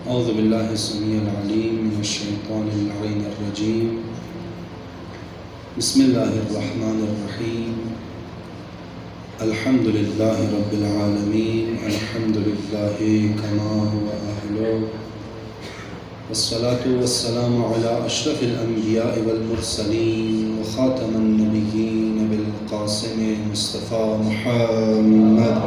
أعوذ بالله السميع العليم من الشيطان اللعين الرجيم. بسم الله الرحمن الرحيم. الحمد لله رب العالمين. الحمد لله كما هو أهله، والصلاة والسلام على أشرف الأنبياء والمرسلين وخاتم النبيين بالقاسم مصطفى محمد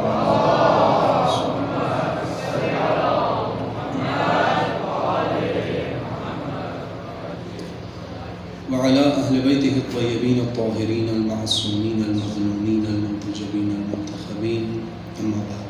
وعلى أهل بيته الطيبين الطاهرين المعصومين المظلومين المنتجبين المنتخبين. أما بعد.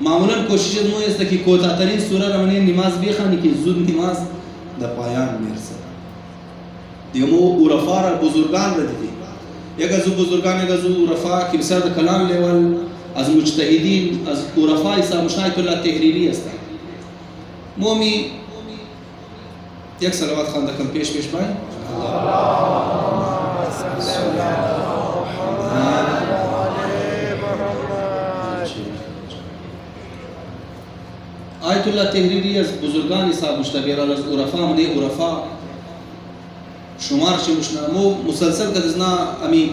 معمولا کوشش مو است که کوتاه‌ترین سوره را منی نماز بخوانی که زود نماز در پایان میرسه. دیگه مو عرفا را بزرگان را دیدی. یک از بزرگان یک از عرفا که بسیار کلام لیول از مجتهدین از عرفا ایسا مشایخ الله تحریری است. مومی یک صلوات خواند کم پیش بای. آیت الله تحریری از بزرگان صاحب مشتبیر از عرفا منی عرفا شمار چه مشنامو مسلسل کدزنا امی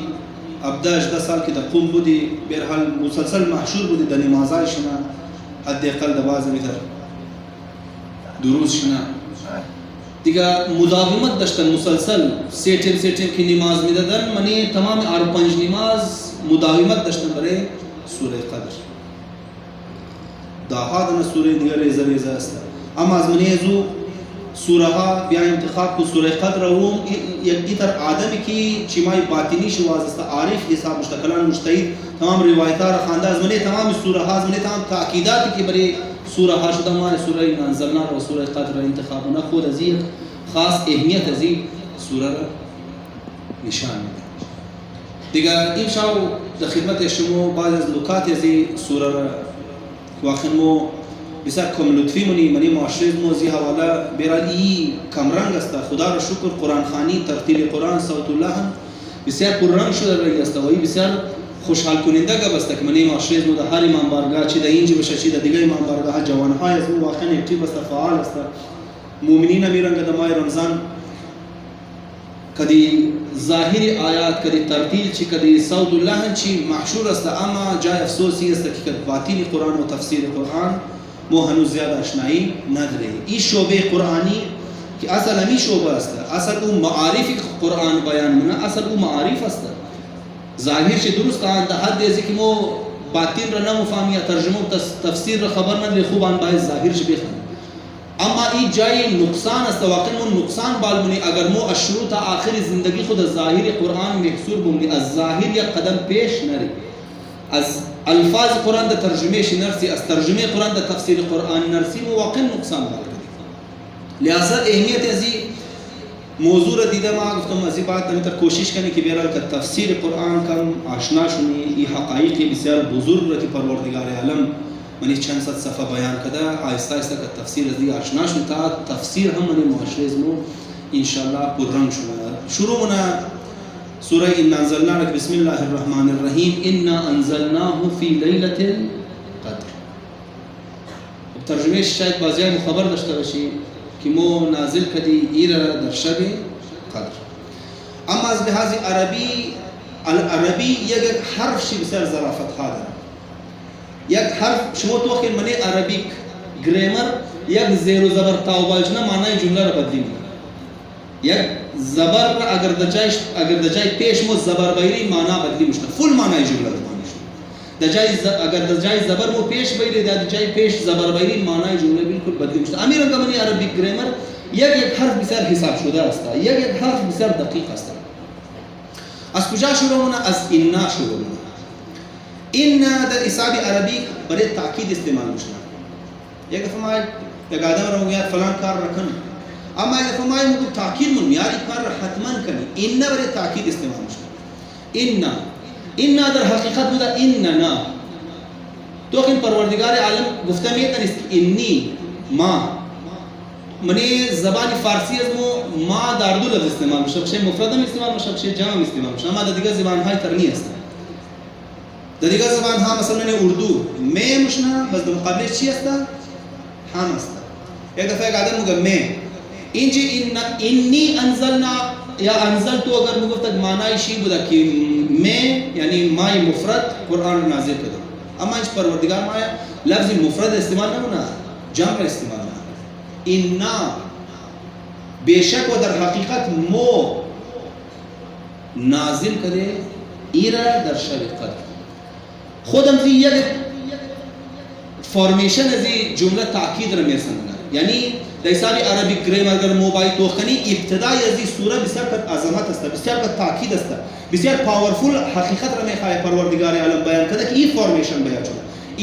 ابداش 10 سال که د قوم بودی به حال مسلسل محشور بودی د نمازای شنا حد اقل د باز میتر دروس شنا دیگه مداومت داشتن مسلسل سیتم کی نماز میدادن منی تمام 5 نماز مداومت داشتن برای سوره قدر داهادن سوره دیگر ریزه است اما از منی زو سوره ها بیا انتخاب کو سوره قدر و یک تر آدمی کی چیمای باطنی شواز است عارف حساب مشتکلان مجتهد تمام روایت را خوانده از منی تمام سوره ها از منی تمام تاکیداتی که برای سوره ها شده ما سوره انزلنا و سوره قدر انتخاب نه خود از خاص اهمیت از سوره را نشان میده دیگه این شاو در خدمت شما بعض از نکات از سوره را واخن مو بسیار کم لطفی منی معاشره موزی حواله برالی کم رنگ است خدا را شکر قرآن خوانی ترتیل قرآن صوت الله هم بسیار پررنگ شده رایی است و بسیار خوشحال کننده گپ است که منی معاشره مو در هر امام بارگاه چی در اینجا بشه چی در دیگه امام بارگاه جوانهای از مو واقعا اکتیو است فعال است مؤمنین میرن که ماه رمضان کدی ظاهری آیات کدی ترتیل چی کدی صوت الله چی محشور است اما جای افسوسی است که باطنی قرآن و تفسیر قرآن مو هنوز زیاد آشنایی نداره. این شعبه قرآنی که اصل همی شعبه است اصل او معارف قرآن بیان منه اصل او معارف است ظاهر چه درست آن ده حد ازی که مو باطن را نمفهمی یا ترجمه و تفسیر را خبر نداره خوب آن باید ظاهر چه بخوانی اما این جای نقصان است واقعا مو نقصان بالمونی اگر مو از شروع تا آخر زندگی خود از ظاهر قرآن محصور بمونی از ظاهر یک قدم پیش نری از الفاظ قرآن در ترجمهش نرسی از ترجمه قرآن در تفسیر قرآن نرسی واقعا نقصان بالکدی لہذا اهمیت ازی موضوع را دیده ما گفتم ازی بات نمیتر کوشش کنی که بیرال که تفسیر قرآن کم آشنا شنی ای حقایق بسیار بزرگ را که پروردگار عالم منی چند صد صفحه بیان کده آیسته آیسته که تفسیر از دیگه آشنا شنی تا تفسیر هم منی معاشره ازمو انشاءالله پررنگ شنه شروع منا سورة إنا أنزلناه بسم الله الرحمن الرحيم إنا أنزلناه في ليلة القدر ترجمه شاید بازیان خبر داشته باشی که مو نازل کدی ایره در شب قدر اما از لحاظ عربی یک حرف شی بسیار ظرافت ها داره یک حرف شما توقع منی عربیک گرامر یک زیر و زبر تاوبالجنا معنای جمله را بدلی میکنه یک زبر اگر دجای پیش مو زبر بیری معنا بدلی میشه فول معنای جمله اگر دجای زبر مو پیش بیری دجای پیش زبر بیری معنای جمله بالکل بدلی میشه امیرا گمانی عربی گرامر یک حرف بسیار حساب شده است یک حرف بسیار دقیق است از کجا شروع مونه از انا شروع مونه انا در حساب عربی برای تاکید استعمال میشه یک فرماید یک آدم رو میگه فلان کار رکن اما اگر فرماید مگو تاکید من یاری کار حتما کنی انا برای تاکید استعمال میشه انا در حقیقت بوده اننا تو این پروردگار عالم گفته میتن است انی ما منی زبان فارسی از ما در دو لفظ استعمال میشه بشه مفرد هم استعمال میشه بشه جمع استعمال میشه اما در دیگه زبان های ترنی است در دیگه زبان ها مثلا اردو می مشنا بس در مقابل چی است هم است یک دفعه یک آدم میگه می اینجی انی انزلنا یا انزلتو اگر میگفت معنای چی بوده که می یعنی مای مفرد قرآن نازل کرده اما اینج پروردگار ما لفظ مفرد استعمال نمونه جمع استعمال نه انا بیشک و در حقیقت مو نازل کرده ایرا در شب قدر خودم زی یک فارمیشن از جمله تاکید را میرسنده یعنی در حساب عربی گرامر اگر موبایل توخنی ابتدای از این سوره بسیار کت عظمت است بسیار کت تاکید است بسیار پاورفول حقیقت را میخواه پروردگار عالم بیان کرده که این فارمیشن بیان شده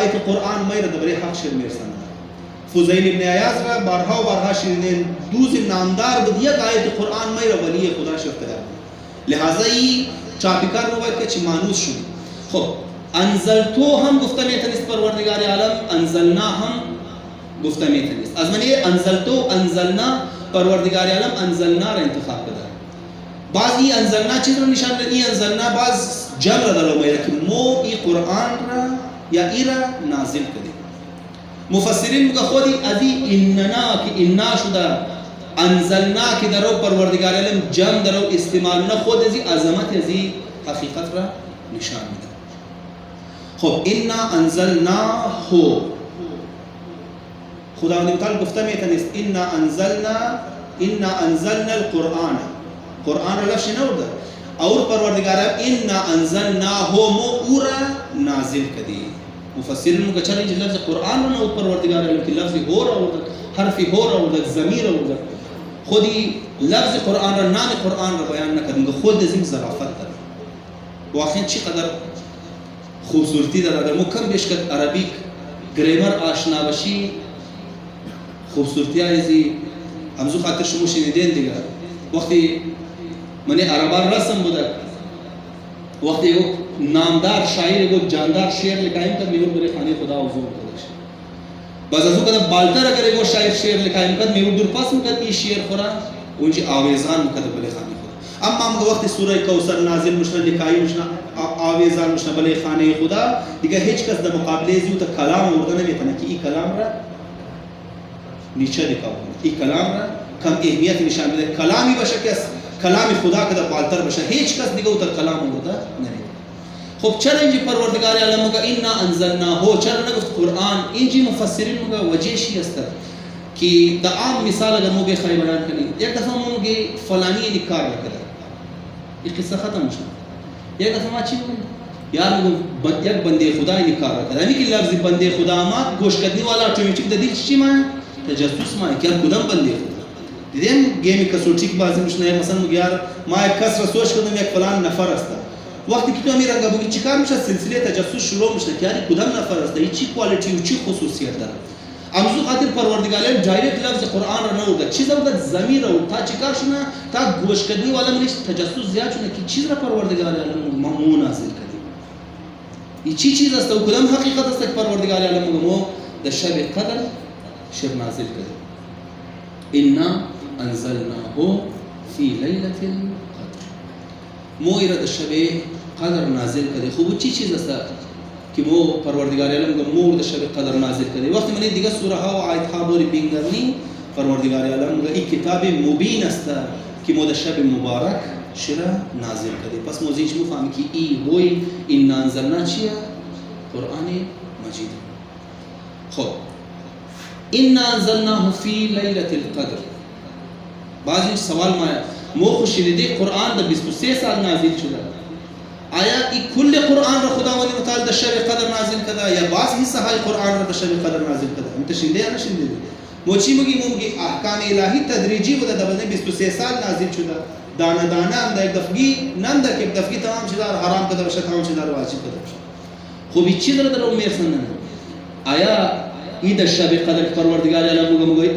آیت قرآن میر دبره حق شیر میرسن فضیل ابن عیاض را بارها و بارها شیرین دوز نامدار بود یک آیت قرآن میر ولی خدا شفته ہے لہذا ای چاپیکار مواد که چی مانوس شد. خب انزلتو هم گفته میتنیست پروردگار عالم، انزلنا هم گفته میتنیست. از من یہ انزلتو انزلنا پروردگار عالم انزلنا را انتخاب کرده. بعض ای انزلنا چیز رو نشان داد، ای انزلنا بعض جمع را دلو میره که مو ای قرآن را یا ای را نازل کرده. مفسرین مگه خودی ازی اننا که انا شده انزلنا که درو پروردگار علم جمع درو استعمال نه خود ازی عظمت ازی حقیقت را نشان میده. خب انا انزلنا هو خداوند تعالی گفته میتونست انا انزلنا القرآن، قرآن را لفظ نورده اور پروردگار انا انزلنا هو مو اورا نازل کدی. مفسرین کو چلی جو لفظ قرآن نہ اور پروردگار علم کی لفظ ہو رہا ہوتا حرف ہو رہا ہوتا ضمیر ہوتا خودی لفظ قرآن را نام قرآن را بیان نہ کریں خود ازم ظرافت در واقعا چی قدر خوبصورتی در اگر مکم بیشکت عربیک گرامر آشنا بشی خوبصورتی ازی همزو خاطر شما شنیدین دیگر وقتی منی عربان رسم بوده وقتی ایک نامدار شاعر ایک جاندار شعر لکھائیم کد میور بره خانه خدا حضور کدش باز ازو کدم بالتر اگر ایک شاعر شعر لکھائیم کد میور دور پاس مکد ای شعر خورا اونجی آویزان مکد بله خانه خدا. اما هم وقتی سوره کوثر نازل مشنا لکھائی مشنا آویزان مشنا بله خانه خدا دیگه هیچ کس در مقابله زیو تا کلام وردنه میتونه که ای کلام را نیچه دکاو ای کلام را کم اهمیت نشان بده کلامی باشه که کلام خدا کده بالتر باشه هیچ کس دیگه او تا کلام ورده نمیده. خب چرا اینجی پروردگار عالم مگه انا انزلنا هو چرا نگفت قرآن؟ اینجی مفسرین مگه وجهشی است که دا عام مثال اگر مو بخوای بیان کنیم یک دفعه مو میگه فلانی نکار کرده این قصه ختم شد. یک دفعه ما چی میگم یار میگم یک بنده خدا نکار کرده یعنی که لفظ بنده خدا ما گوش کردنی والا اتوماتیک د دې چی ما تجسس ما که کدام بنده خدا دیدم گیمی کسوچی که بازی میشنه مثلا میگه یار ما یک کس را سوچ کردم یک فلان نفر است وقتی که تو میرن گابونی چیکار میشه سلسله تجسس شروع میشه که یاری کدام نفر است ای چی کوالیتی و چی خصوصیت داره. امزو خاطر پروردگار عالم دایرکت لفظ قرآن را نورده چیز رو داد ضمیر رو تا چیکار شونه تا گوش کردنی والا منش تجسس زیاد شونه که چیز را پروردگار عالم مو نازل کرده ای چی چیز است و کدام حقیقت است که پروردگار عالم مو در شب قدر شب نازل کرده. انا انزلناه فی لیلة القدر مو ایراد شب قدر نازل کرده. خوب چی چیز است که مو پروردگار عالم مو در شب قدر نازل کرده. وقتی من دیگه سوره ها و آیت ها بوری بینگرنی پروردگار عالم این کتاب مبین است که مو در شب مبارک شرا نازل کرده. پس موزیج مفهمی که ای وی انا انزلنا چیه قرآن مجید. خب انا انزلناه فی لیلة القدر بعضی سوال مایا مو خوشیده قرآن در 23 سال نازل شده آیا این کل قرآن را خداوند متعال در شب قدر نازل کرده یا بعض حصه های قرآن را در شب قدر نازل کرده متشنده یا نشنده موچی مگی احکام الهی تدریجی بوده در 23 سال نازل شده دانه دانه هم در یک دفعی نم در که یک دفعی تمام شده حرام کرده باشه تمام شده واجب کرده باشه. خوب این چیز را در امیر سندن آیا این در شب قدر پروردگار عالم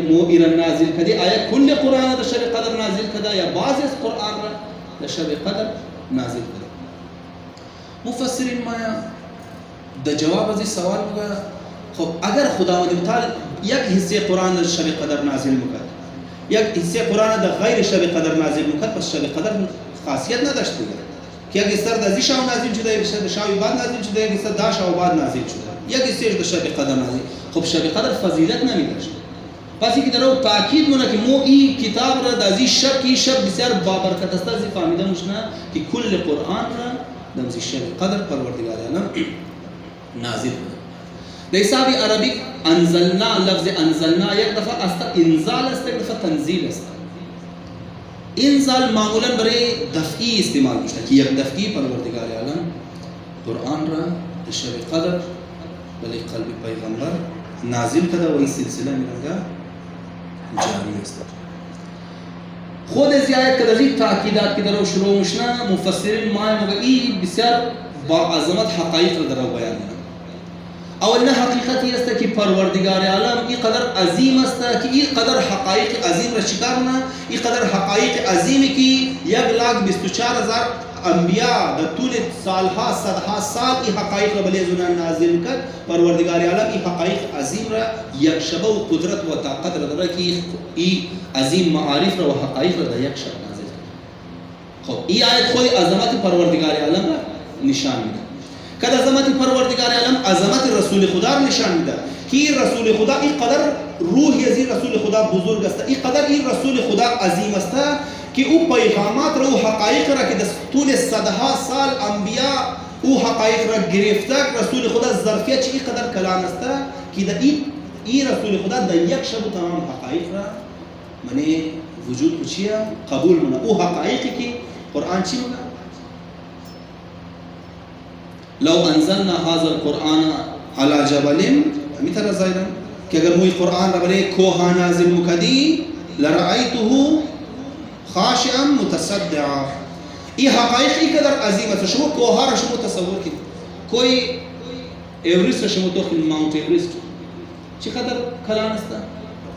مو ایران نازل کردی آیا کل قرآن در شب قدر نازل کرده یا بعضی از قرآن را در شب قدر نازل کرده. مفسرین مایا در جواب از این سوال میگه خب اگر خداوند متعال یک حصه قرآن در شب قدر نازل میکرد یک حصه قرآن در غیر شب قدر نازل میکرد پس شب قدر خاصیت نداشت دیگه که یک حصه در شب نازل شده یک حصه در شب بعد نازل شده یک حصه در شب بعد نازل شده یک حصه در شب قدر نازل. خب شب قدر فضیلت نمیداشت پس اینکه در او تاکید مونه که مو این کتاب را در این شب کی شب بسیار بابرکت است از فهمیده مشنا که کل قرآن را در این شب قدر پروردگار عالم نازل کرده. در حساب عربی انزلنا لفظ انزلنا یک دفعه است انزال است یک دفعه تنزیل است. انزال معمولا برای دفعی استعمال میشه که یک دفعی پروردگار عالم قرآن را در شب قدر بلی قلب پیغمبر نازل کرده و این سلسله میرنگا جاری است. خود از آیت که در تاکیدات که در شروع میشن مفسرین ما مگی بسیار با عظمت حقایق را در بیان میکنند. اولین حقیقتی است که پروردگار عالم اینقدر عظیم است که اینقدر حقایق عظیم را چیکار کنه، اینقدر حقایق عظیمی که 1,24,000 انبیاء در طول سالها صدها سال این حقایق را بلی زنان نازل کرد. پروردگار عالم این حقایق عظیم را یک شبه و قدرت و طاقت را داره که این عظیم معارف را و حقایق را در یک شب نازل کرد. خب این آیت خود عظمت پروردگار عالم را نشان میده. که عظمت پروردگار عالم عظمت رسول خدا را نشان میده که رسول خدا اینقدر روحی از این رسول خدا بزرگ است، اینقدر این رسول خدا عظیم است که او پیغامات را و حقایق را که در طول صدها سال انبیاء او حقایق را گرفته، رسول خدا ظرفیت چه اینقدر کلام است که در این رسول خدا در یک شب تمام حقایق را منی وجود کو چیه قبول منه. او حقایقی که قرآن چی میگه؟ لو انزلنا هذا القرآن على جبل مثل زایرن که اگر موی قرآن را برای کوه نازل مکدی لرأیته خاشعا متصدعا. این حقایق اینقدر عظیم است شما کوه را شما تصور کنید. کوئی ایوریست را شما تو ماونت ایوریست چقدر کلان است،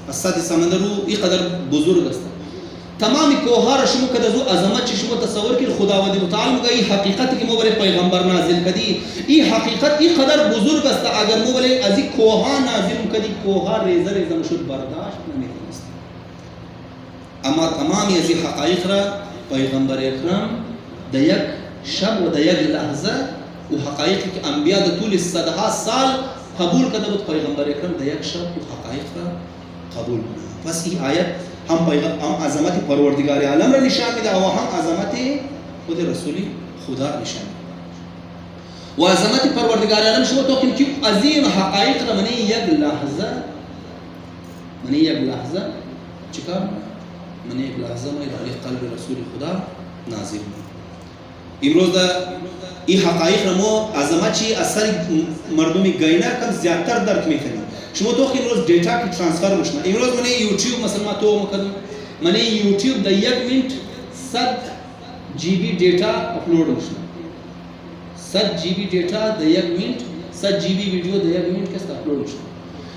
اسد سمندر رو اینقدر بزرگ است. تمامی کوه را شما که دزو عظمت چی شما تصور کنید. خداوند متعال میگه این حقیقتی که ما برای پیغمبر نازل کردی این حقیقت اینقدر بزرگ است اگر ما برای از این کوه نازل کردی کوه ریزه ریزه مشود برداشت نمیتونست. اما تمامی از این حقایق را پیغمبر اکرم در یک شب و در یک لحظه و حقایقی که انبیاء در طول صدها سال قبول کرده بود پیغمبر اکرم در یک شب و حقایق را قبول کنه. پس این آیت هم عظمت پروردگار عالم را نشان میده و هم عظمت خود رسول خدا را نشان میده. و عظمت پروردگار عالم شما تو که عظیم حقایق را من یک لحظه چیکار من یک لحظه ما در قلب رسول خدا نازل میده. امروز این حقایق را ما عظمت چی اثر مردمی گاینه کم زیادتر درک میکنیم. شما تو که امروز دیتا کی ترانسفر میشنه. امروز من یوتیوب مثلا تو مقدم من یوتیوب در 1 منت 100 GB دیتا اپلود میشنه. 100 GB دیتا در 1 منت 100 GB ویدیو در 1 منت کس اپلود میشنه.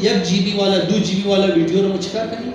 که 1 GB والا 2 GB والا ویدیو رو چیکار کنید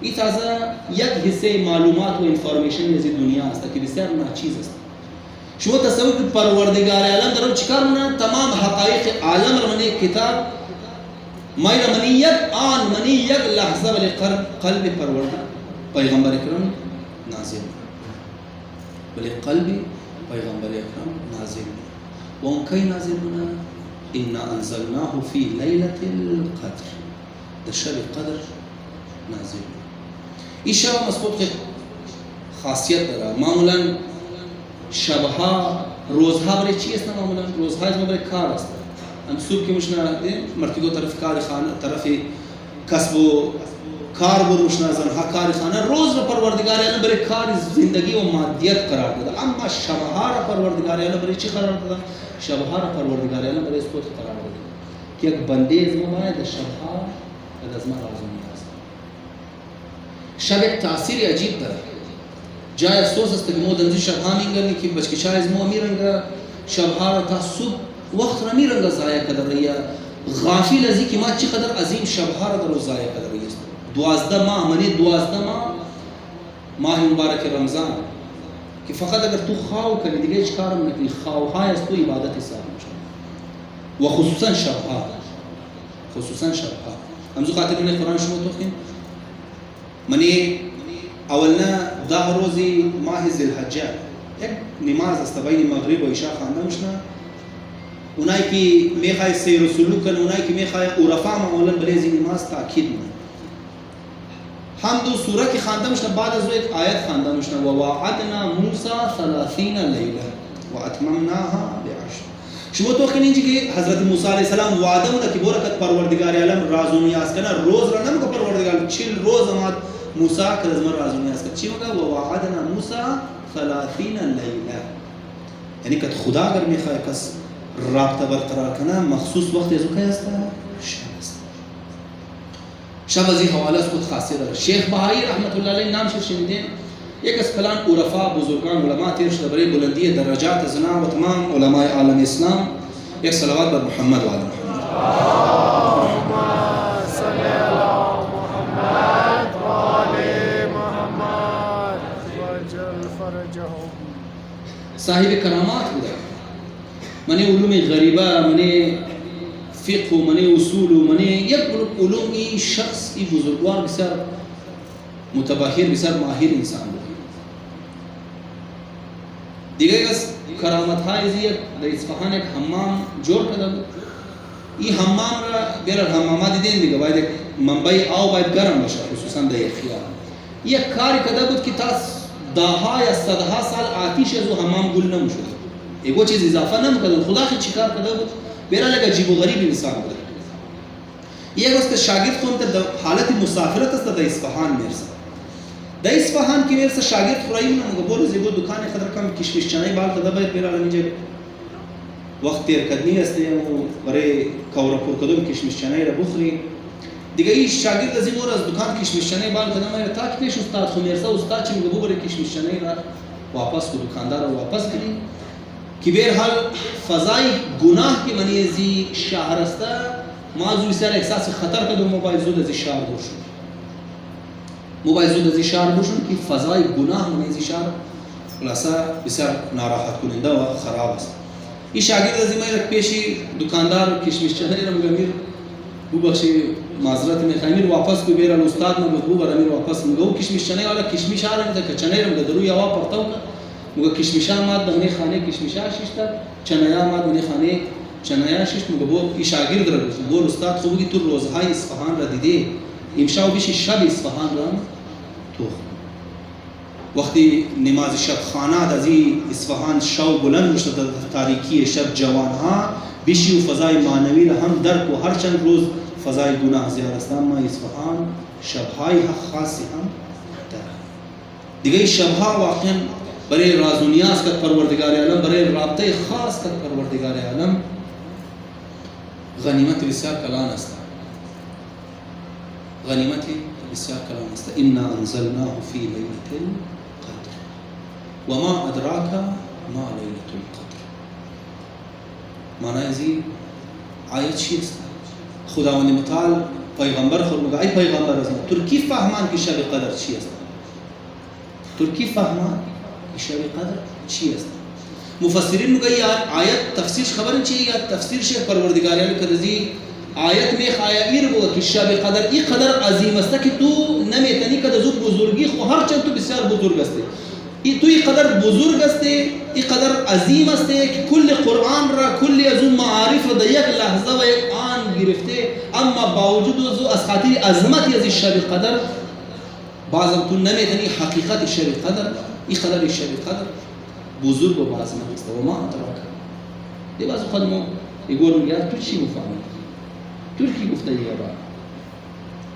این تازه یک حصه معلومات و انفارمیشن از دنیا است که بسیار ناچیز است. شما تصور کنید پروردگار عالم درو چیکار کنه تمام حقایق عالم رو من کتاب مایل من یک آن من یک لحظه ولی قلب پروردگار پیغمبر اکرم نازل ولی قلب پیغمبر اکرم نازل و اون کی نازل کنه ان انزلناه فی لیلة القدر در شب قدر نازل. این شب مضبوط که خاصیت داره. معمولا شبها روزها برای چی است؟ معمولا روزها از ما برای کار است. هم صبح که مشنا مرتیگو طرف کار خانه طرف کسب و کار بر مشنا زنها کار خانه روز رو پروردگار عالم برای کار زندگی و مادیت قرار داده. اما شبها رو پروردگار عالم برای چی قرار داده؟ شبها رو پروردگار عالم برای اسپورت قرار داده که یک بنده از ما باید شبها از ما راضی نیست. شب تاثیر عجیب داره. جای افسوس است که ما دنزی شبها میگن که بچکشای از ما میرنگا شبها را تا صبح وقت را میرنگا ضایع کده ریا غافل از که ما چقدر عظیم شبها را در ضایع کده ریا 12 ماه منی 12 ماه مبارک رمضان که فقط اگر تو خواو کنی دیگه هیچ کارم نکنی خواوهای از تو عبادت حساب میشه و خصوصا شبها همزو خاطر من قرآن شما توخین منی اولنا 10 روزی ماه ذوالحجه یک نماز است بین مغرب و عشاء خوانده میشنه. اونایی که میخوای سیر و سلوک کنه اونایی که میخوای عرفا معمولا برای این نماز تاکید میکنه. هم دو سوره که خوانده میشنه بعد از یک آیت خوانده میشنه و وعدنا موسی 30 لیله و اتممناها بعشر. شما تو خیلی که حضرت موسی علیه السلام وعده بوده که برکت پروردگار عالم راز و نیاز کنه روز را نمیگه پروردگار 40 روز اماد موسی که از من راز و نیاز کنه چی میگه و وعدنا موسی 30 لیله یعنی که خدا اگر میخواد کس رابطه برقرار کنه مخصوص وقت از که است شب از این حواله از خود خاصیت داره. شیخ بهایی رحمت الله علیه نام شنیدین؟ یک از فلان عرفا بزرگان علما تیر شده برای بلندی درجات زنا و تمام علمای عالم اسلام یک صلوات بر محمد و آل محمد. اللهم صل علی محمد و آل محمد وجل فرجهم. صاحب کرامات بوده. منی علوم غریبه، منی فقه و منی اصول و منی یک علوم ای شخص ای بزرگوار بسیار متباهر بسیار ماهر انسان بود. دیگه از کرامت های زیاد در اصفهان یک حمام جور کرده بود. این حمام را بیرون حمامات دیدین دیگه باید یک منبع آب باید گرم باشه خصوصا در خیال. یک کاری کرده بود که تا دهها یا صدها سال آتش از او حمام گل نمیشد. ایگو چیز اضافه نمیکرد. خدا خود چیکار کرده بود؟ بیرون لگه عجیب و غریب انسان بود. یک وقت شاگرد خون در حالت مسافرت است در اصفهان میرسه. در اصفهان که میرسه شاگرد خورایی نمیگه بولو زیگو دکان خدر کم کشمش چانه بال کده باید بیرون اینجا وقت تیر کدنی است و برای کورا پر کدوم کشمش چانه را بخوری. دیگه این شاگرد از این مور از دکان کشمش چانه بال کده میره تا که پیش استاد خو میرسه استاد چی میگه بو برای کشمش چانه را واپس کو دکاندار را واپس کنی که به هر حال فضای گناه که منی ازی شهر است موضوع بسیار احساس خطر کدوم موبایل زود از شهر دور شد. موبایل زود از شهر دور شد که فضای گناه منی ازی شهر خلاصه بسیار ناراحت کننده و خراب است. این شاگرد از این میره پیشی دکاندار کشمش چانه را میگه میر بو بخشی معذرت میخوام میر واپس کو بیرال استاد ما بو برا میر واپس میگه کشمش چانه والا کشمش آره میگه که چانه را میگه درو یا پرتاو میگه کشمشا ماد دغنی خانه کشمشا شیشتا چنایا ماد دغنی خانه چنایا شیشت میگه بو این شاگرد را بو استاد خوبه که تو روزهای اصفهان را دیدی امشب بیش شب اصفهان را تو وقتی نماز شب خانه از اصفهان شو بلند میشد در تاریکی شب جوانها بیشی و فضای معنوی را هم درک و هر چند روز فضای گناه زیاد است اما اصفهان شبهای خاصی هم داره. دیگه شبها واقعا برای راز و نیاز کرد پروردگار عالم برای رابطه خاص کرد پروردگار عالم غنیمت بسیار کلان است. غنیمت بسیار کلان است. انا انزلناه فی لیلة القدر وما ادراک ما لیلة القدر. معنی ازی آیت چیست؟ خداوند متعال پیغمبر خود میگه ای پیغمبر از ترکی فهمان که شب قدر چی است؟ ترکی فهمان شب قدر چی است؟ مفسرین میگه آیت تفسیرش خبر چیه یا تفسیرش پروردگار عالم کدی آیت می خاییر بود که شب قدر این قدر عظیم است که تو نمیتونی که از بزرگی خو هر چند تو بسیار بزرگ است. این تو این قدر بزرگ است، این قدر عظیم است که کل قرآن را کل از اون معارف را در یک لحظه و یک آن گرفته اما باوجود از خاطر عظمت از شب قدر بعضا تو نمیتونی حقیقت شب قدر این قدر شب قدر بزرگ و عظمت است و ما ادراک. دی بعض خود ما یگور میگه تو چی میفهمی؟ ترکی گفته دیگه با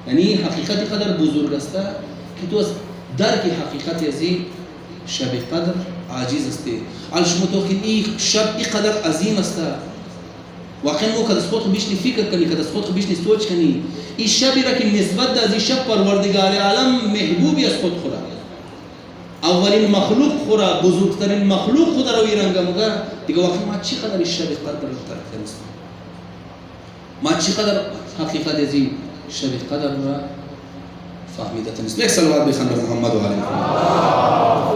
یعنی حقیقت قدر بزرگ است که تو از درک حقیقت از شب قدر عاجز است. حال شما تو این شب این قدر عظیم است واقعا مو کدس خود بیشتر فکر کنی کدس خود بیشتر سوچ کنی این شبی را که نسبت از این شب پروردگار عالم محبوبی از خود خورد اولین مخلوق خورد بزرگترین مخلوق خود را ویرانگه مگر دیگه واقعا ما چقدر این شب قدر را ترک کنیم ما چقدر حقیقت از این شب قدر را فهمیده تنست. یک صلوات بخوان بر محمد و آل محمد.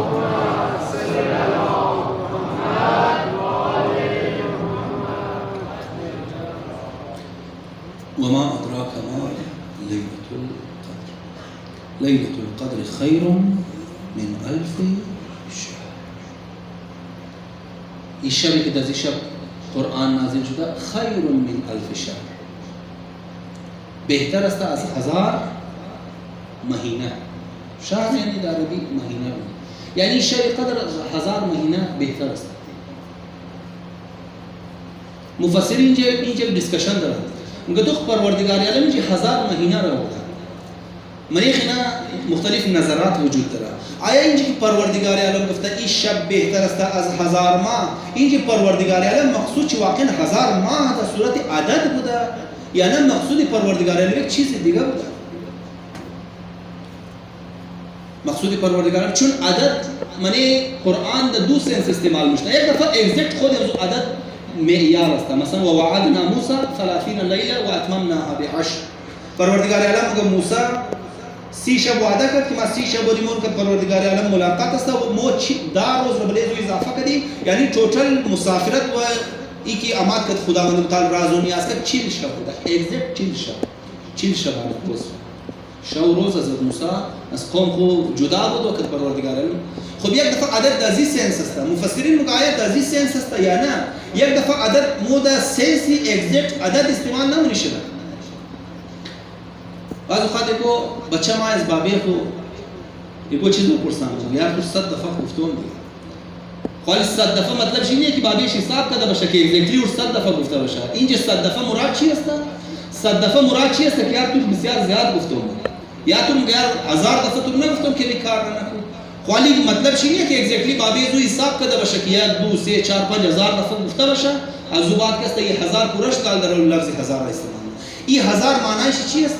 وما أدراك ما ليلة القدر. ليلة القدر خير من 1000 شهر. الشب كده زي شب قرآن نازل شده خير من 1000 شهر. بهتر است از 1000 مهینه. شهر یعنی در عربی مهینه. یعنی شب قدر 1000 مهینه بهتر است. مفسرین اینجا دیسکشن دارن میگه تو پروردگار عالم جی 1000 مهینه را ہوگا مریخنا مختلف نظرات وجود داره آیا اینجا که پروردگار عالم گفته این شب بهتر است از 1000 ماه اینجا پروردگار عالم مقصود چه واقعا 1000 ماه در صورت عدد بوده یا نه مقصود پروردگار عالم یک چیز دیگه بوده مقصود پروردگار چون عدد منی قرآن در دو سنس استعمال میشه یک دفعه اگزکت خود از عدد معیار است مثلا ووعدنا موسی 30 لیله و اتممناها ب10 پروردگار عالم میگه موسی 30 شب وعده کرد که ما 30 شب بودیم که پروردگار عالم ملاقات است و مو دار روز بله زو اضافه کردی یعنی توتال مسافرت و ای کی اماد کرد خداوند تعالی راز و نیاز کرد 40 شب بوده اگزکت 40 شب روز شو روز از موسی از قوم خو جدا بود وقت پروردگار عالم خب یک دفعه عدد در زی سنس است مفسرین میگه آیت در زی سنس است یا نه یک دفعه عدد مو در سنسی اگزکت عدد استعمال نمونی شده بعض وقت کو بچه ما از بابی خو یکو چیز بپرسم یار تو 100 دفعه گفتم دیگه خالی 100 دفعه مطلب چی نیه که بابیش حساب کرده باشه که اگزکتلی اور 100 دفعه گفته باشه اینجا 100 دفعه مراد چی است 100 دفعه مراد چی است که یار تو بسیار زیاد گفتم یا تو میگه 1000 دفعه تو نگفتم که کار نکنی خالی مطلب چی نیه که اگزکتلی بابی زو حساب کرده باشه که 1 2 3 4 5 هزار دفعه گفته باشه از زبان کسته 1000 پورش دال در لفظ 1000 استعمال این 1000 معنیش چی است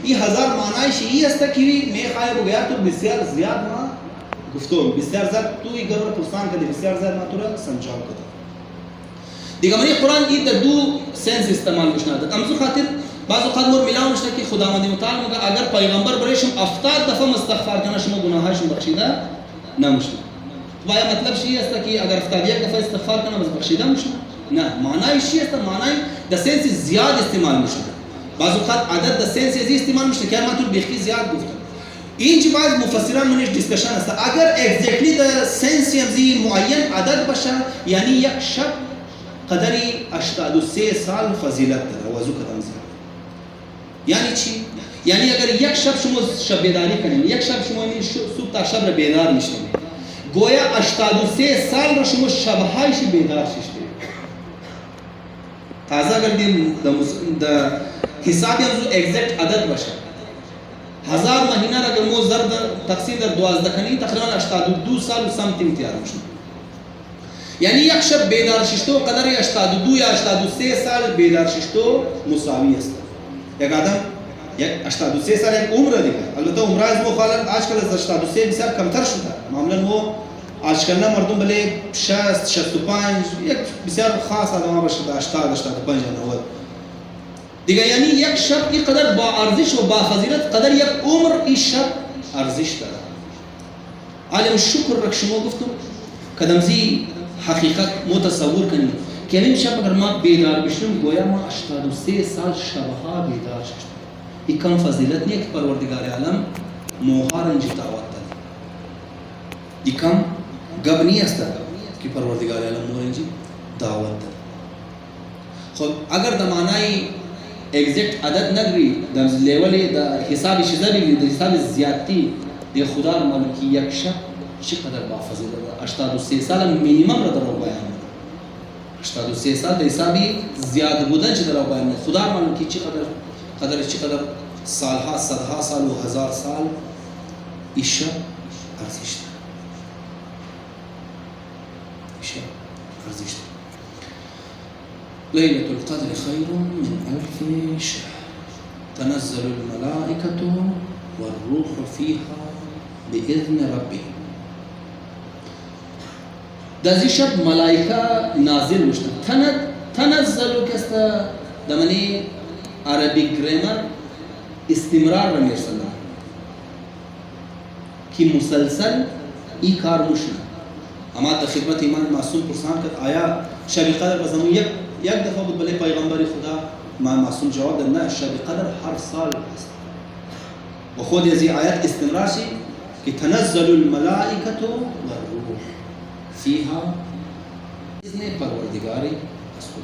این 1000 معنیش این است که می خواهی بگوید تو بسیار زیاد ما گفتم بسیار زیاد تو این گرور پرسان کردی بسیار زیاد ما تو را سنجاب کرد دیگه من قرآن این در دو سنس استعمال میشنه داد امزو خاطر بعض اوقات مور میلاو میشه که خداوند متعال میگه اگر پیغمبر برایشم 70 دفعه استغفار کنه شما گناهاشم بخشیده نمیشه و یا مطلب چی است که اگر 71 دفعه استغفار کنه بخشیده میشه نه معنیش چی است معنی در سنس زیاد استعمال میشه بعض اوقات عدد در سنس زیاد استعمال میشه که من تو بخی زیاد گفتم این چی بعض مفسران منش دیسکشن است اگر اگزکتلی در سنس زی معین عدد باشه یعنی یک شب قدری 83 سال فضیلت داره وضو کدام زیاد یعنی چی یعنی اگر یک شب شما شب بیداری کنید یک شب شما این صبح تا شب را بیدار میشید گویا 83 سال را شما شبهایش بیدار شید تازه کردیم در حسابی هم اگزکت عدد باشه 1000 مهینه را اگر مو ضرب تقسیم در 12 کنی تقریبا 82 سال و سمتینگ تیار میشه یعنی یک شب بیدار ششتو قدر 82 یا 83 سال بیدار ششتو مساوی است یک آدم یک 83 سال یک عمر دیگه البته عمر از مو خالن آجکل از 83 بسیار کمتر شده معمولا مو آجکل نه مردم بله 60 65 یک بسیار خاص آدم باشه 80 85 90 دیگه یعنی یک شب این قدر با ارزش و با فضیلت قدر یک عمر این شب ارزش داره عالم شکر رک شما گفتم کدامزی حقیقت متصور کنید که این شب اگر ما بیدار بشیم گویا ما 83 سال شبها بیدار شدیم این کم فضیلت نیه که پروردگار عالم موها را انجا دعوت داده این کم گب نیه است که پروردگار عالم موها را انجا دعوت داده خب اگر در معنی اگزکت عدد نگری در لیولی در حساب شیزه بگیری در حساب زیادتی در خدا را معلوم که یک شب چقدر با فضیلت 83 سال مینیمم را در رو بیان 83 سال در حسابی زیاد بودن چه در رو بیان خدا را معلوم که چقدر سالها صدها سال و هزار سال این شب ارزش داره این شب ارزش داره ليلة القدر خير من 1000 شهر تنزل الملائكة والروح فيها بإذن ربهم دازی شب ملائکه نازل میشن تنزل کستا دمنی عربی گرامر استمرار را میرسن که مسلسل ای کار مشن اما در خدمت ایمان معصوم پرسان کرد آیا شب قدر بزنون یک دفعه بود بله پیغمبر خدا معصوم جواب داد نه شب قدر هر سال است و خود از این آیت استمرار شی که تنزل الملائکه والروح فيها إذن پروردگاری از خود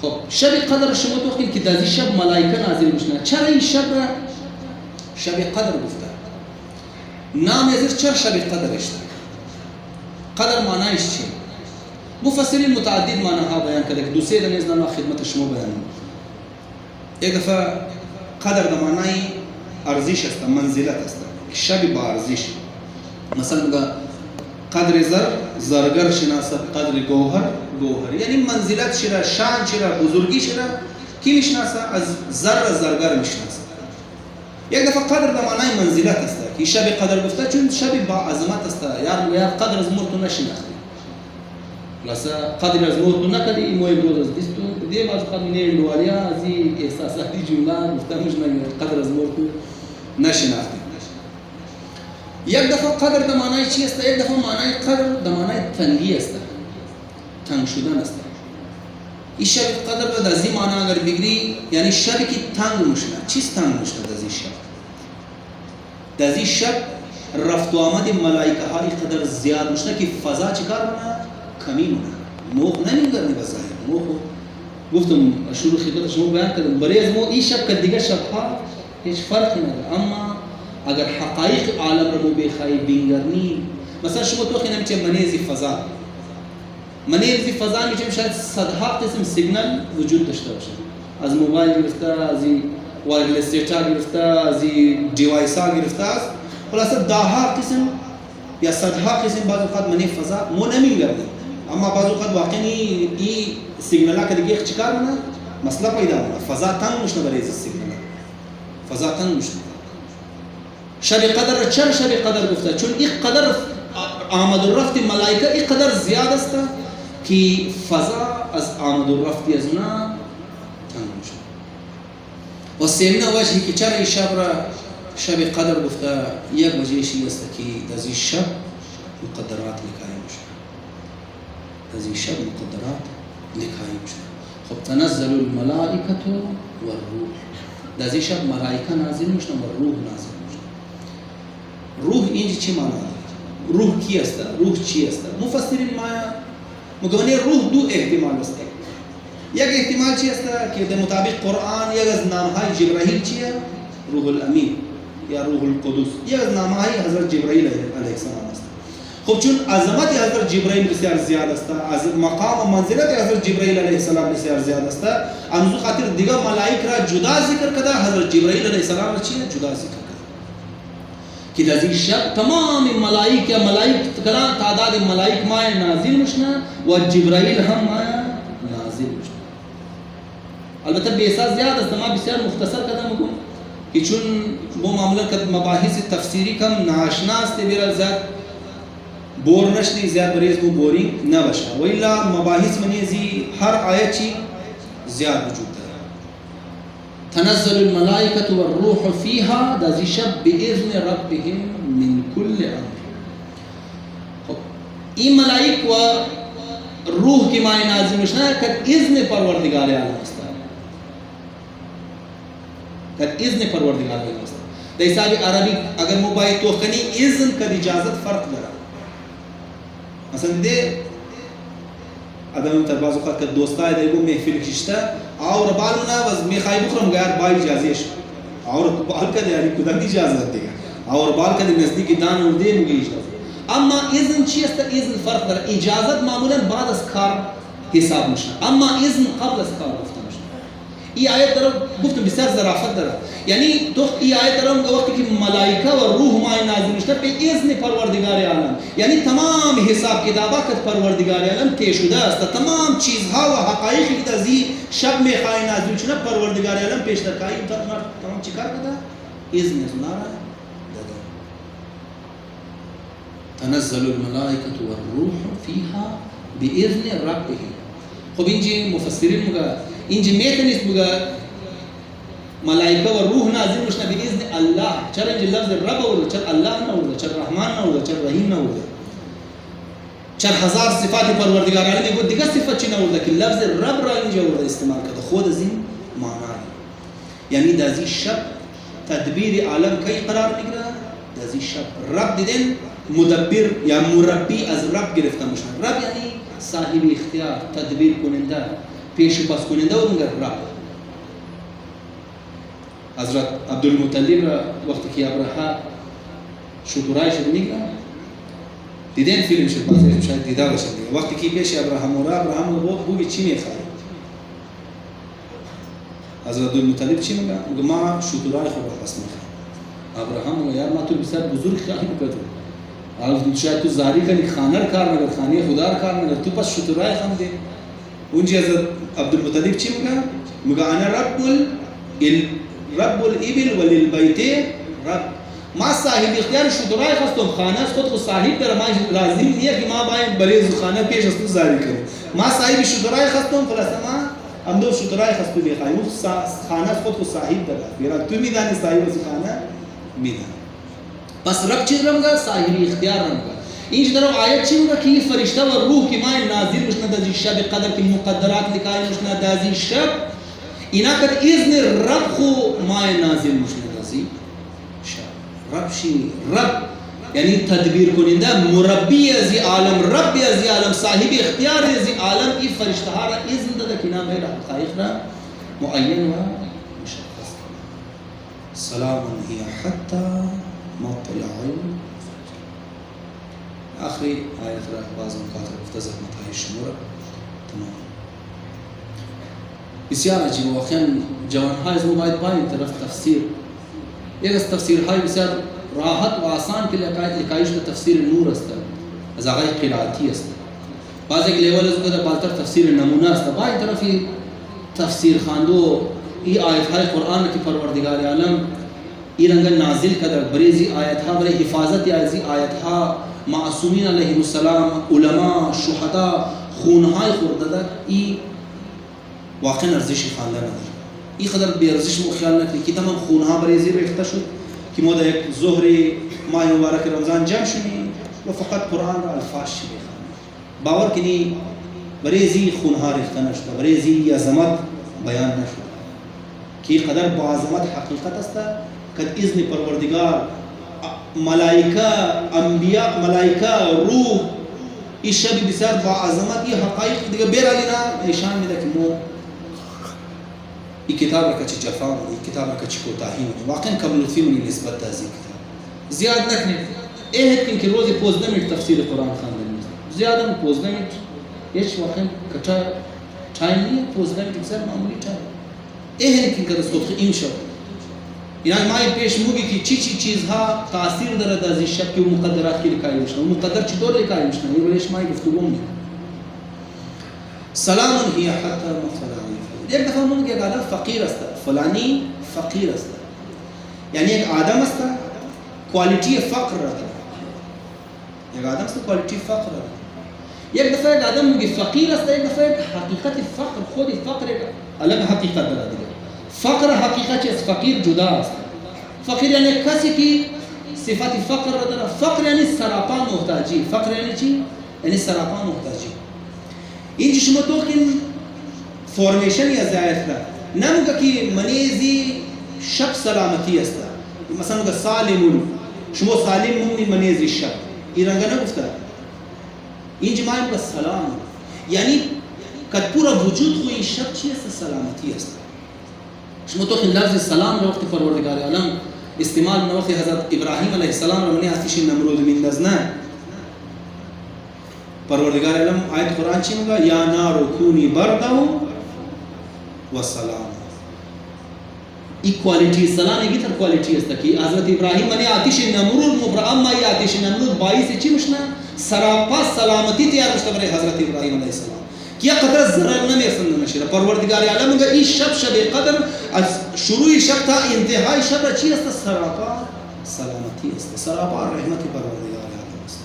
خب شب قدر شما تو وقتی که در شب ملائکه نازل میشن چرا این شب قدر گفته نام ازش چرا شب قدر است قدر معنیش چیه مفسرین متعدد معناها بیان کرده که دوسری دنیز نما خدمت شما بیان. یک دفعه قدر در معنای ارزش است، منزلت است، شب با ارزش. مثلا بگه قدر زرگر شناسد، قدر گوهر گوهر، یعنی منزلت شده، شان شده، بزرگی شده کی میشناسه؟ از زرگر میشناسه. یک دفعه قدر در معنای منزلت است که شب قدر گفته چون شب با عظمت است. یار قدر از مرتو نشناختی، لاسا قدر از مرتو نکردی این موی برود از دیستو دی باز قدر نیم دوالیا از این احساساتی جمله گفته مجمع قدر از مرتو نشناختی. یک دفعه قدر در معنای چی است؟ یک دفعه معنای قدر در معنای تنگی است، تنگ شدن است. این شب قدر در این معنی اگر بگیری یعنی شبی که تنگ میشنه. چیست تنگ میشنه در این شب؟ در این شب رفت و آمد ملائکه های قدر زیاد میشنه که فضا چیکار کنه؟ کمی مونه. موخ نمیگرنه بظاهر. موخ گفتم شروع خدمت شما بیان کردم برای از مو این شب که دیگه شبها هیچ فرقی نداره. اما اگر حقایق عالم رو بخوای بینگرنی، مثلا شما تو خیلی نمیشه منیزی فضا. منیزی فضا میشه شاید صدها قسم سیگنال وجود داشته باشه. از موبایل گرفته، از وایرلس دیتا گرفته، از دیوایس ها گرفته است. خلاصه دهها قسم یا صدها قسم بعض وقت منی فضا مو نمیگردیم. اما بعض وقت واقعی این سیگنال ها که دیگه چیکار کنه؟ مسئله پیدا کنه. فضا تنگ میشه برای این سیگنال. فضا تنگ میشه. شب قدر چرا شب قدر گفته؟ چون این قدر آمد و رفت ملائکه این قدر زیاد است که فضا از آمد و رفت از اونا تنگ میشه. و سیمین وجهی که چرا این شب را شب قدر گفته یک وجهشی است که از این شب مقدرات لکایی میشه. از این شب مقدرات لکایی میشه. خب تنزل الملائکه و الروح. از این شب ملائکه نازل میشن و روح نازل میشن. روح اینجا چی معنی داره؟ روح کی است؟ روح چی است؟ مفسرین مگوانی روح دو احتمال است. یک احتمال چی است که در مطابق قرآن یک از نامهای جبرائیل چیه؟ روح الامین یا روح القدس. یک از نامهای حضرت جبرائیل علیه السلام است. خب چون عظمت حضرت جبرائیل بسیار زیاد است، از مقام و منزلت حضرت جبرائیل علیه السلام بسیار زیاد است، امروز خاطر دیگه ملائک را جدا ذکر کرده، حضرت جبرائیل علیه السلام را چیه؟ جدا ذکر کرده. که در این شب تمام ملائک کلام تعداد ملائک مای نازل میشن و جبرائیل هم مای نازل میشن. البته به اساس زیاد است، ما بسیار مختصر کردم میگم که چون با معامله که مباحث تفسیری کم ناشنا است بیرا زیاد بور نشنی زیاد بریز بو بورینگ نباشه. و الا مباحث منیزی هر آیتی زیاد وجود داره. تنزل الملائکة والروح فيها در شب بإذن ربهم من كل امر. خب این ملائک و روح کی معنی نازل میشن که اذن پروردگار عالم است. که اذن پروردگار عالم است. در حساب عربی اگر مبایت تو کنی اذن کا اجازت فرق داره. مثلا ده آدم تر بعض وقت که دوستای دیگه محفل کشته اور بالونه و میخوای بخورم غیر با اجازهش اور بال کده یعنی کدام اجازت دیگه اور بال کده نزدیک دان ور دی میگه اجازه. اما اذن چی است؟ اذن فرق داره. اجازت معمولا بعد از کار حساب میشه، اما اذن قبل از کار گفته میشه. این آیت داره گفتم بسیار ظرافت داره. یعنی تو این آیت داره میگه وقتی که ملائکه و روح مای نازل میشه به اذن پروردگار عالم، یعنی تمام حساب کتابات پروردگار عالم طی شده است. تمام چیزها و حقایقی که از این شب میخوای نازل شده پروردگار عالم پیش در کاری تمام چیکار کرده؟ اذن از اونها داده. تنزل الملائکه و الروح فیها باذن ربهم. خب اینجا مفسرین میگه اینجا میتونست بگه ملائکه و روح نازل میشن به اذن الله. چرا اینجا لفظ رب آورده؟ چرا الله نآورده؟ چرا رحمان نآورده؟ چرا رحیم نآورده؟ چرا هزار صفات پروردگار عالم میگه دیگه صفت چی نآورده که لفظ رب را اینجا آورده استعمال کرده؟ خود از این معنی. یعنی در این شب تدبیر عالم کی قرار میگیره؟ در این شب رب دیدن مدبر یا مربی از رب گرفته میشن. رب یعنی صاحب اختیار، تدبیر کننده، پیش پس کننده و میگه رب. حضرت عبدالمطلب را وقتی که ابرهه شکرای شد میگه دیدن فیلم شد بعضی شاید دیده باشید دیگه وقتی که پیش ابراهیم رو بوی چی میخواد حضرت عبدالمطلب چی میگه ما شطورای خود را پس میخوام ابراهیم میگه یار ما تو بسیار بزرگ خیال میکنم حالا شاید تو زاری کنی خانه کار نگر خانه خدا کار نگر تو پس شطورای خم دی اونجا حضرت عبدالمطلب چی میگه انا رب الابل وللبیت رب ما صاحب اختیار شطورای خواستم خانه خود خود صاحب در ما لازم نیه که ما باید برای خانه پیش از تو زاری کنیم ما صاحب شطورای خواستم خلاص ما هم دو شطورای خواستم بخواهیم خانه خود خود صاحب در بیرا تو میدانی صاحب از خانه میدانی پس رب چی رمگا صاحب اختیار رمگا اینجا در آیت چی میگه که یہ فرشتہ و روح که ما نازل مشنا در شب قدر که مقدرات لکای مشنا در شب اینا کد اذن رب خو ما نازل مشنا در رب شی رب یعنی تدبیر کننده مربی از عالم رب از عالم صاحب اختیار از عالم این فرشته ها را اذن داده که نام حقایق را معین و مشخص سلام هی حتی مطلع آخری آیت را بعض مقاطع گفته زحمت های شمور تمام بسیار عجیب واقعا جوان های از باید طرف تفسیر یک از تفسیرهای بسیار راحت و آسان که لکایش به تفسیر نور است از آقای قرائتی است بعض یک لیول از که بالتر تفسیر نمونه است باید طرفی تفسیر خواندو این آیت های قرآن که پروردگار عالم این رنگ نازل کرده بریزی آیت ها برای حفاظت از آیت ها معصومین علیهم السلام علما شهدا خونهای خورده این واقعا ارزشی خواندن نداره این قدر بی ارزش مو خیال نکنید که تمام خونها برای زیر ریخته شد که ما در یک ظهر ماه مبارک رمضان جمع شدیم و فقط قرآن را الفاظ شده باور کنی برای زیر خونها ریخته نشد برای زیر عظمت بیان نشد که قدر با عظمت حقیقت است که اذن پروردگار ملائکه انبیاء ملائکه روح این شب بسیار با عظمت این حقایق دیگه بیرالینا نشان میده که مو این کتاب را کچی جفا و این کتاب را کچی کوتاهی و واقعا قبل لطفی منی نسبت تازی کتاب زیاد نکنید ایهد کن که روزی 15 منت تفسیر قرآن خواندن میشه زیاد هم 15 منت هیچ واقعا کچا تایم نیه 15 منت بسیار معمولی تایم ایهد کن که دستخط این شب یعنی مای پیش موگی که چی چیزها تاثیر دارد از این شب که مقدرات کی لکایی میشن مقدر چطور لکایی میشن این ولیش مای گفتگو میکنه سلام هی حتی مطلع یک دفعه میگه یک آدم فقیر است فلانی فقیر است یعنی یک آدم است کوالیتی فقر داره یک آدم است کوالیتی فقر داره یک دفعه یک آدم میگه فقیر است یک دفعه حقیقت فقر خود فقر الگ حقیقت داره دیگه فقر حقیقت است فقیر جدا است فقیر یعنی کسی که صفت فقر داره فقر یعنی سراپا محتاجی فقر یعنی چی یعنی سراپا محتاجی این شما تو که فورمیشن یا ظاهر نموگه که منیزی شب سلامتی است مثلا میگه سالم شما سالم مونی منیزی شب این رنگا نگفته این جماعی میگه سلام یعنی که پورا وجود خوی شب چی است سلامتی است شما تو خیلی لفظ سلام رو وقتی پروردگار عالم استعمال من وقتی حضرت ابراهیم علیه السلام رو منی آتش نمرود میندازنه پروردگار عالم آیت قرآن چی میگه یا نار کونی بردا و سلام این کوالیتی سلام یکی تر کوالیتی است که حضرت ابراهیم منی آتش نمرود مبرام ما آتش نمرود باعث چی مشنا سراپا سلامتی تیار مشته برای حضرت ابراهیم علیه السلام کیا قدر ضرر نمیرسند نشیره پروردگار عالم میگه این شب قدر از شروع شب تا انتهای شب چی است سراپا سلامتی است سراپا رحمت پروردگار عالم است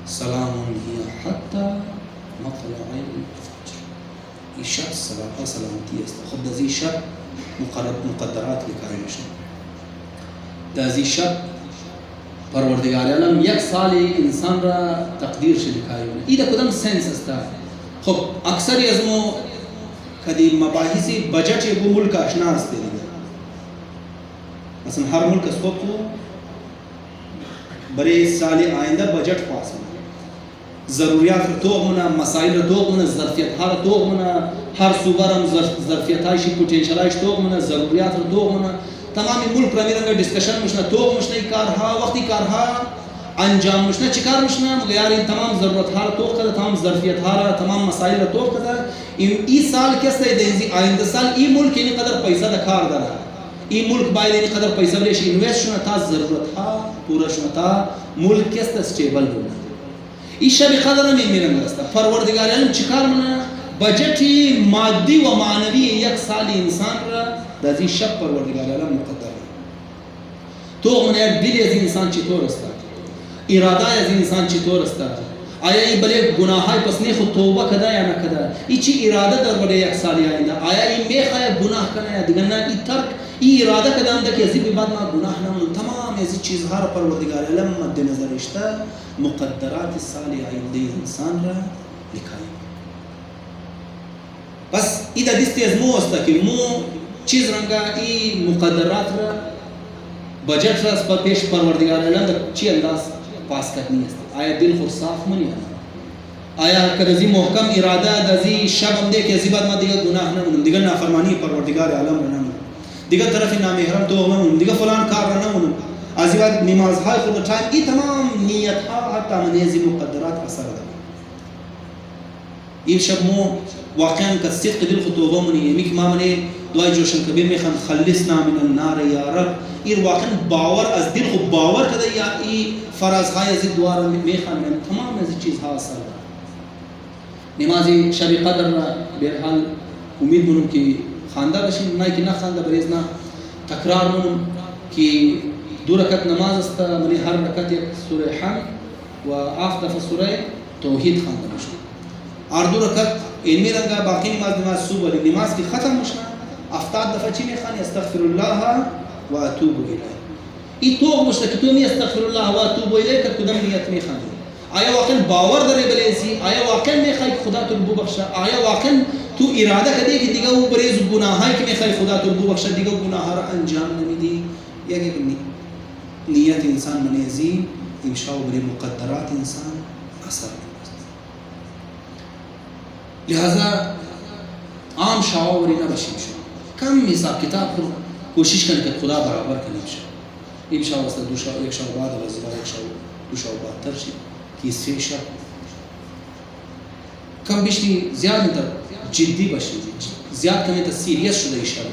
سلام هی حتی مطلع الفجر این شب سراپا سلامتی است خود از این شب مقدرات لکاری میشن در این شب پروردگار عالم یک سال انسان را تقدیر شده کاری کنه این کدام سنس است خب اکثری از ما کدی مباحثی بجٹ یه ملک آشنا است دیگه مثلا هر ملک از خود کو برای سال آینده بجٹ پاس ضروریات رو توغمونه مسائل رو توغمونه ظرفیت ها رو توغمونه هر صوبه هم ظرفیت هایش پوتنشیال هایش توغمونه ضروریات رو توغمونه تمامی ملک را میرنگه دیسکشن مشنه توغ مشنه کارها وقتی کارها انجام مشنا چیکار مشنا مغیار این تمام ضرورت ها را توق کرده تمام ظرفیت ها را تمام مسائل را توق کرده این سال کسته دینزی آینده سال این ملک اینی قدر پیسه دا کار داره این ملک باید اینی قدر پیسه بلیش انویست شنا تا ضرورت ها پورا شنا تا ملک کسته استیبل بونه این شب قدر هم این میرنگ رسته پروردگار علم چیکار منا بجتی مادی و معنوی یک سال انسان را در این شب پروردگار علم مقدر تو من یک دل از انسان چطور است اراده از انسان چطور است آیا این بله گناههای پس نه خود توبه کده یا نکده این چی اراده در بله یک سال آینده آیا این میخواه گناه کنه یا دیگر نه این ترک این اراده کده هم ده که ازی بعد ما گناه نمون تمام از چیزها را پروردگار علم مد نظر اشته مقدرات سال آینده انسان را لکایم بس این ده دستی از مو است که مو چیز رنگا این مقدرات را بجٹ راست پر پیش پروردگار علم در چی انداز پاس کرنی است آیا دل خود صاف منی آیا کدازی محکم اراده دازی شب هم ده که ازی بعد ما دیگر گناه نمونم دیگر نافرمانی پروردگار علم را نمونم دیگر طرف نامحرم تو نمونم دیگر فلان کار را نمونم ازی بعد نمازهای خود تایم این تمام نیتها حتی منیزی مقدرات اثر دارد این شب مو واقعا که صدق دل خود توبه منی میک ما منی دعای جوشن کبیر میخوام خلصنا من النار یا رب این واقعا باور از دل خود باور کده یا این فرازهای از دعا را میخوام تمام از چیزها اثر دارد نمازی شب قدر را بهرحال امید منم که خانده بشیم نه که نه خانده بریز نه تکرار منم که دو رکعت نماز است منی هر رکعت یک سوره حمد و 7 دفعه سوره توحید خوانده میشه اور دو رکعت علمی رنگا باقی نماز صبح والی نماز کی ختم مشنا 70 دفعه چی میخوانی استغفر الله و اتوب الیه این تو مشته که تو می استغفر الله و اتوب الیه که کدام نیت میخوانی آیا واقعا باور داره بلیزی آیا واقعا میخوای خدا تو رو ببخشه آیا واقعا تو اراده کردی که دیگه او بریز گناهایی که میخوای خدا تو رو ببخشه دیگه گناه را انجام نمیدی یک نیت انسان منیزی انشاء بری مقدرات انسان اثر لہذا عام شعوری نباشیم شما کم حساب کتاب کوشش کنید که خدا برابر کنیم شما این شعور است دو شعور یک شعور بعد و زیرا یک شعور دو شعور بعد ترشید تیسری شعور کم بیشتری زیاد میتر جدی باشید زیاد کمی تا سیریس شده ایشار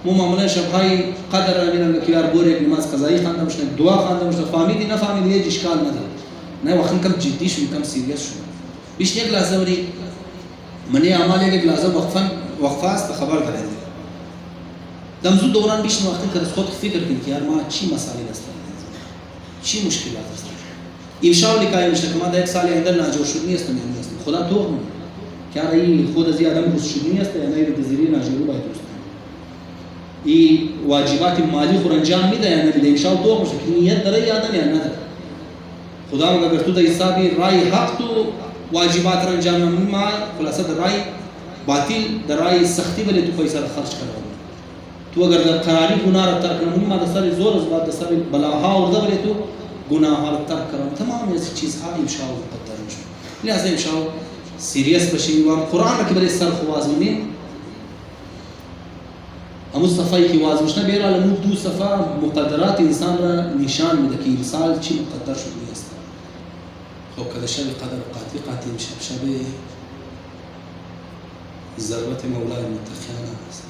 مو معمولا شبهای قدر را میرن که یار بوره نماز قضایی خانده مشنه دعا خانده مشنه فهمیدی نفهمیدی یه اشکال نداره نه وقتی کم جدی شد کم سیریس شد بیشتر یک لحظه وری منی اعمال یک لحظه وقفه است خبر داره دمزو دوران بیشتر وقتی که خود فکر کنید که یار ما چی مسائل است چی مشکلات است انشاءالله لکای مشته که ما در یک سال اندر ناجور شدنی است خدا تو هم که ای خود از آدم روز شدنی است یا نه رو دزیری ناجور باید است ای واجبات مالی خور انجام میده یا نمیده انشاءالله تو مشته که نیت داره آدم یا نداره خدا اگر تو در حسابی رای حق تو واجبات را انجام نمی ما خلاصه در رای باطل در رای سختی بله تو پیسه را خرج کرده تو اگر در قراری گناه را ترک نمی ما در سر زور از بعد در سر بلاها ورده بله تو گناه را ترک کرده تمام از چیزها انشاءالله مقدر میشه لحظه انشاءالله سیریس بشیم و قرآن را که بله سر خواز منیم همون صفایی که واز مشنه بیره علمو دو صفا مقدرات انسان را نشان میده که انسان چی مقدر شده است خب کده شب قدر قاطی شب ضربت مولای متخیانه است